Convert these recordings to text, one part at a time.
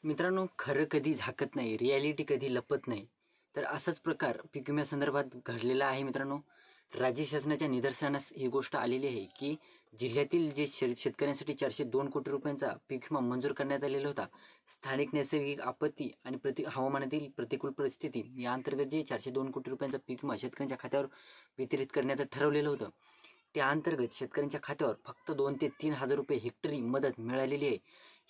मित्रांनो, खरं कधी झाकत नाही, रियालिटी कधी लपत नाही. तर असाच प्रकार पीक विम्यासंदर्भात घडलेला आहे. मित्रांनो, राज्य शासनाच्या निदर्शनास ही गोष्ट आलेली आहे की जिल्ह्यातील जे शेतकऱ्यांसाठी 402 कोटी रुपयांचा पीक विमा मंजूर करण्यात आलेला होता. स्थानिक नैसर्गिक आपत्ती आणि हवामानातील प्रतिकूल परिस्थिती या अंतर्गत जे 402 कोटी रुपयांचा पीक विमा शेतकऱ्यांच्या खात्यावर वितरित करण्याचं ठरवलेलं होतं. त्या अंतर्गत शेतकऱ्यांच्या खात्यावर फक्त 2 ते 3 हजार रुपये हेक्टरी मदत मिळालेली आहे.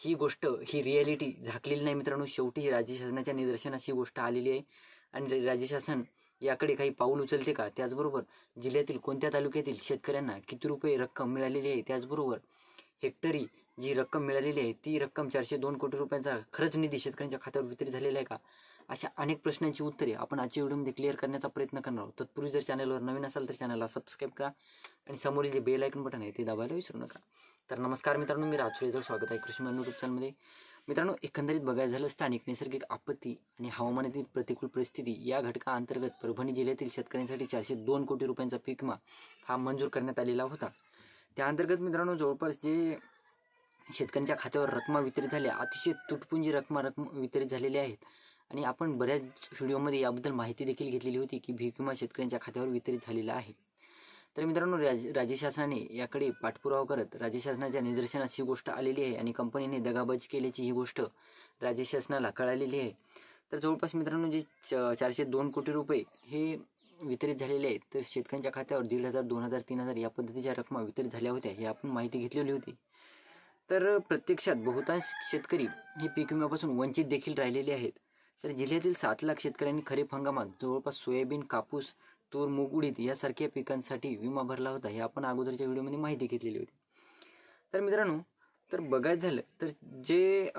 ही गोष्ट ही रियालिटी झाकलेली नाही. मित्रांनो, शेवटी राज्य शासनाच्या निदर्शनास ही गोष्ट आलेली आहे आणि राज्य शासन याकडे काही पाऊल उचलते का, त्याचबरोबर जिल्ह्यातील कोणत्या तालुक्यातील शेतकऱ्यांना किती रुपये रक्कम मिळालेली आहे, त्याचबरोबर हेक्टरी जी रक्कम मिळालेली आहे ती रक्कम 402 कोटी रुपयांचा खरंच निधी शेतकऱ्यांच्या खात्यावर वितरित झालेला आहे का, अशा अनेक प्रश्नांची उत्तरे आपण आजच्या व्हिडिओमध्ये क्लिअर करण्याचा प्रयत्न करणार आहोत. तत्पूर्वी जर चॅनलवर नवीन असाल तर चॅनलला सबस्क्राईब करा आणि समोरील जे बेल आयकॉन बटन आहे ते दाबायला विसरू नका. तर नमस्कार मित्रांनो, मी राज सुरेजर, स्वागत आहे कृषी यूट्यूब चॅनलमध्ये. मित्रांनो, एकंदरीत बघायचं झालं स्थानिक नैसर्गिक आपत्ती आणि हवामानातील प्रतिकूल परिस्थिती या घटकाअंतर्गत परभणी जिल्ह्यातील शेतकऱ्यांसाठी 402 कोटी रुपयांचा पीक विमा हा मंजूर करण्यात आलेला होता. त्या अंतर्गत मित्रांनो, जवळपास जे शेतकऱ्यांच्या खात्यावर रकमा वितरित झाल्या, अतिशय तुटपुंजी रक्कम वितरित झालेल्या आहेत आणि आपण बऱ्याच व्हिडिओमध्ये याबद्दल माहिती देखील घेतलेली होती की पीक विमा शेतकऱ्यांच्या खात्यावर वितरित झालेला आहे. तर मित्रांनो, राज्य शासनाने याकडे पाठपुरावा करत राज्य शासनाच्या निदर्शनास ही गोष्ट आलेली आहे आणि कंपनीने दगाबाजी केल्याची ही गोष्ट राज्य शासनाला कळालेली आहे. तर जवळपास मित्रांनो, जे 402 कोटी रुपये हे वितरित झालेले आहेत, तर शेतकऱ्यांच्या खात्यावर 1,500, 2,000, 3,000 या पद्धतीच्या रकमा वितरित झाल्या होत्या, हे आपण माहिती घेतलेली होती. तर प्रत्यक्षात बहुतांश शेतकरी हे पीक विम्यापासून वंचित देखील राहिलेले आहेत. तर जिल्ह्यातील 7 लाख शेतकऱ्यांनी खरीप हंगामात जवळपास सोयाबीन, कापूस, तूर, मूग, उडीद यासारख्या पिकांसाठी विमा भरला होता, हे आपण अगोदरच्या व्हिडिओमध्ये माहिती घेतलेली होती. तर मित्रांनो, तर बघायचं झालं तर जे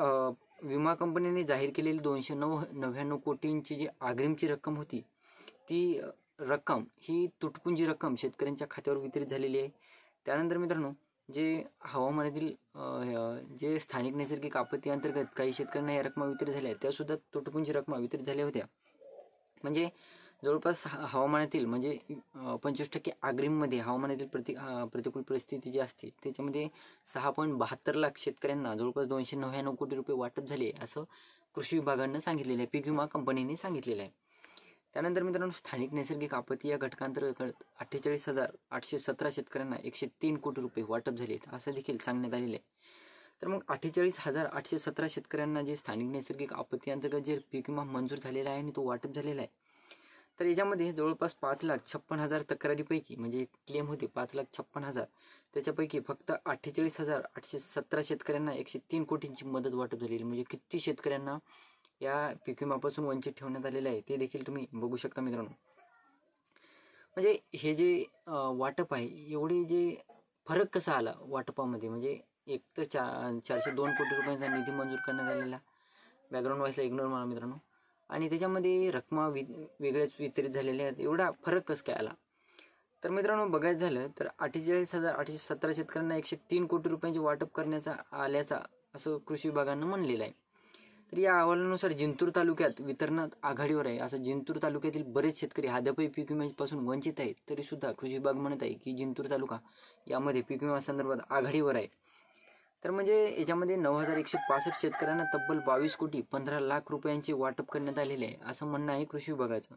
विमा कंपनीने जाहीर केलेली 299 कोटींची जी अग्रिमची रक्कम होती, ती रक्कम ही तुटपुंजी रक्कम शेतकऱ्यांच्या खात्यावर वितरित झालेली आहे. त्यानंतर मित्रांनो, जे हवामानातील जे स्थानिक नैसर्गिक आपत्ती अंतर्गत काही शेतकऱ्यांना या रकमा वितरित झाल्या, त्यासुद्धा तुटपुंजी रकमा वितरित झाल्या होत्या. म्हणजे जवळपास हवामानातील म्हणजे 25% अग्रिममध्ये हवामानातील प्रतिकूल परिस्थिती जी असते त्याच्यामध्ये 6.72 लाख शेतकऱ्यांना जवळपास 299 कोटी रुपये वाटप झाले, असं कृषी विभागानं सांगितलेलं आहे, पीक विमा कंपनीने सांगितलेलं आहे. त्यानंतर मित्रांनो, स्थानिक नैसर्गिक आपत्ती या घटकांतर्गत 48,817 शेतकऱ्यांना 103 कोटी रुपये वाटप झाले, असं देखील सांगण्यात आलेलं आहे. तर मग 48,817 शेतकऱ्यांना जे स्थानिक नैसर्गिक आपत्ती अंतर्गत जे पीक विमा मंजूर झालेला आहे आणि तो वाटप झालेला आहे, तर याच्यामध्ये जवळपास 5,56,000 तक्रारीपैकी म्हणजे क्लेम होते 5,56,000, त्याच्यापैकी फक्त 48,817 शेतकऱ्यांना 103 कोटींची मदत वाटप झालेली. म्हणजे किती शेतकऱ्यांना या पीक विम्यापासून वंचित ठेवण्यात आलेलं आहे ते देखील तुम्ही बघू शकता मित्रांनो. म्हणजे हे जे वाटप आहे, एवढे जे फरक कसा आला वाटपामध्ये, म्हणजे एक तर 402 कोटी रुपयांचा निधी मंजूर करण्यात आलेला, बॅकग्राऊंड व्हायला इग्नोर मारा मित्रांनो, आणि त्याच्यामध्ये रकमा वेगळ्याच वितरित झालेल्या आहेत, एवढा फरक कसं काय आला. तर मित्रांनो, बघायचं झालं तर 48,817 शेतकऱ्यांना 103 कोटी रुपयांचे वाटप करण्याचा आल्याचा असं कृषी विभागानं म्हणलेलं आहे. तर या अहवालानुसार जिंतूर तालुक्यात वितरणात आघाडीवर आहे. असं जिंतूर तालुक्यातील बरेच शेतकरी अद्यापही पीक विम्यापासून वंचित आहेत, तरी सुद्धा कृषी विभाग म्हणत आहे की जिंतूर तालुका यामध्ये पीक विमा संदर्भात आघाडीवर आहे. तर म्हणजे याच्यामध्ये 9,165 शेतकऱ्यांना तब्बल 22 कोटी 15 लाख रुपयांचे वाटप करण्यात आलेले आहे, असं म्हणणं आहे कृषी विभागाचं.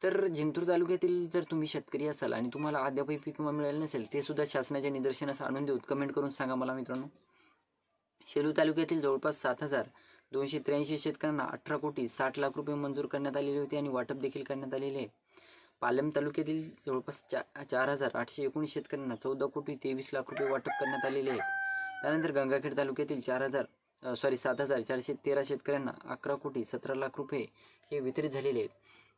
तर जिंतूर तालुक्यातील जर तुम्ही शेतकरी असाल आणि तुम्हाला अद्यापही पीक विमा मिळाला नसेल, ते सुद्धा शासनाच्या निदर्शनास आणून देऊन कमेंट करून सांगा मला मित्रांनो. सेलू तालुक्यातील जवळपास 7,283 शेतकऱ्यांना 18 कोटी 60 लाख रुपये मंजूर करण्यात आलेले होते आणि वाटप देखील करण्यात आलेले आहे. पालम तालुक्यातील जवळपास 4,819 शेतकऱ्यांना 14 कोटी 23 लाख रुपये वाटप करण्यात आलेले आहेत. त्यानंतर गंगाखेड तालुक्यातील 7,413 शेतकऱ्यांना 11 कोटी 17 लाख रुपये हे वितरित झालेले आहेत.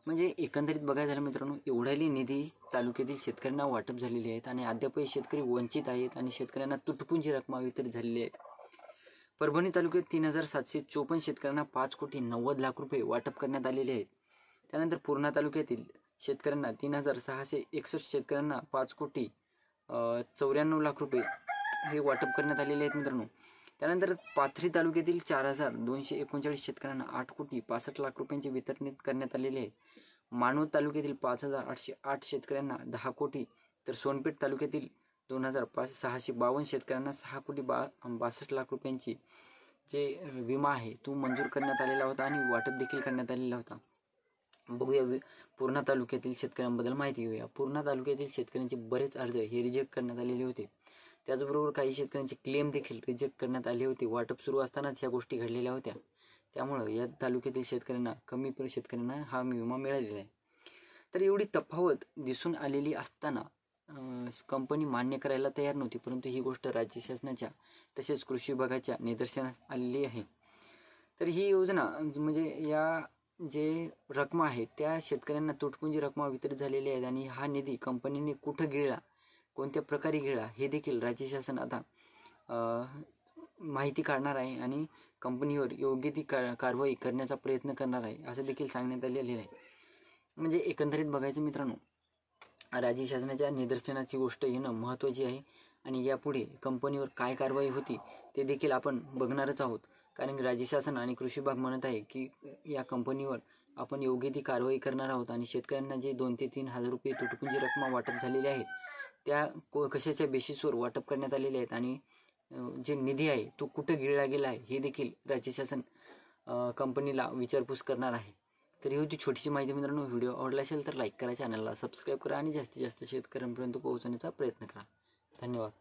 म्हणजे एकंदरीत बघायला झालं मित्रांनो, एवढ्याली निधी तालुक्यातील शेतकऱ्यांना वाटप झालेले आहेत आणि अद्यापही शेतकरी वंचित आहेत आणि शेतकऱ्यांना तुटपुंजी रकमा वितरित झालेली आहेत. परभणी तालुक्यात 3,754 शेतकऱ्यांना 5 कोटी 90 लाख रुपये वाटप करण्यात आलेले आहेत. त्यानंतर पूर्णा तालुक्यातील शेतकऱ्यांना 3,661 शेतकऱ्यांना 5 कोटी 94 लाख रुपये हे वाटप करण्यात आलेले आहेत मित्रांनो. त्यानंतर पाथरी तालुक्यातील 4,239 शेतकऱ्यांना 8 कोटी 65 लाख रुपयांचे वितरण करण्यात आलेले आहे. मानवत तालुक्यातील 5,808 शेतकऱ्यांना 10 कोटी, तर सोनपेठ तालुक्यातील 2,652 शेतकऱ्यांना 6 कोटी 62 लाख रुपयांची जे विमा आहे तो मंजूर करण्यात आलेला होता आणि वाटप देखील करण्यात आलेला होता. बघूया पूर्णा तालुक्यातील शेतकऱ्यांबद्दल माहिती घेऊया. पूर्णा तालुक्यातील शेतकऱ्यांचे बरेच अर्ज हे रिजेक्ट करण्यात आलेले होते. त्याचबरोबर काही शेतकऱ्यांचे क्लेम देखील रिजेक्ट करण्यात आले होते. वाटप सुरू असतानाच ह्या गोष्टी घडलेल्या होत्या. त्यामुळं या तालुक्यातील शेतकऱ्यांना शेतकऱ्यांना हा विमा मिळालेला आहे. तर एवढी तफावत दिसून आलेली असताना कंपनी मान्य करायला तयार नव्हती, परंतु ही गोष्ट राज्य शासनाच्या तसेच कृषी विभागाच्या निदर्शनास आलेली आहे. तर ही योजना म्हणजे या जे रकमा आहेत त्या शेतकऱ्यांना तुटपुंजी रकमा वितरित झालेल्या आहेत आणि हा निधी कंपनीने कुठं गिळला, कोणत्या प्रकारे गिळला हे देखील राज्य शासन आता माहिती काढणार आहे आणि कंपनीवर योग्य ती कारवाई करण्याचा प्रयत्न करणार आहे असं देखील सांगण्यात आलेलं आहे. म्हणजे एकंदरीत बघायचं मित्रांनो, राज्य शासनाच्या निदर्शनाची गोष्ट येणं महत्त्वाची आहे आणि यापुढे कंपनीवर काय कारवाई होती ते देखील आपण बघणारच आहोत. कारण राज्य शासन आणि कृषी विभाग म्हणत आहे की या कंपनीवर आपण योग्य ती कारवाई करणार आहोत आणि शेतकऱ्यांना जे 2 ते 3 हजार रुपये तुटपुंजी रक्कम वाटप झालेले आहेत त्या कशाच्या बेसिसवर वाटप करण्यात आलेले आहेत आणि जे निधी आहे तो कुठं गिळला गेला आहे हे देखील राज्य शासन कंपनीला विचारपूस करणार आहे. तर ही होती छोटीशी माहिती मित्रांनो. व्हिडिओ आवडला असेल तर लाईक करा, चॅनलला सबस्क्राईब करा आणि जास्तीत जास्त शेतकऱ्यांपर्यंत पोहोचवण्याचा प्रयत्न करा. धन्यवाद.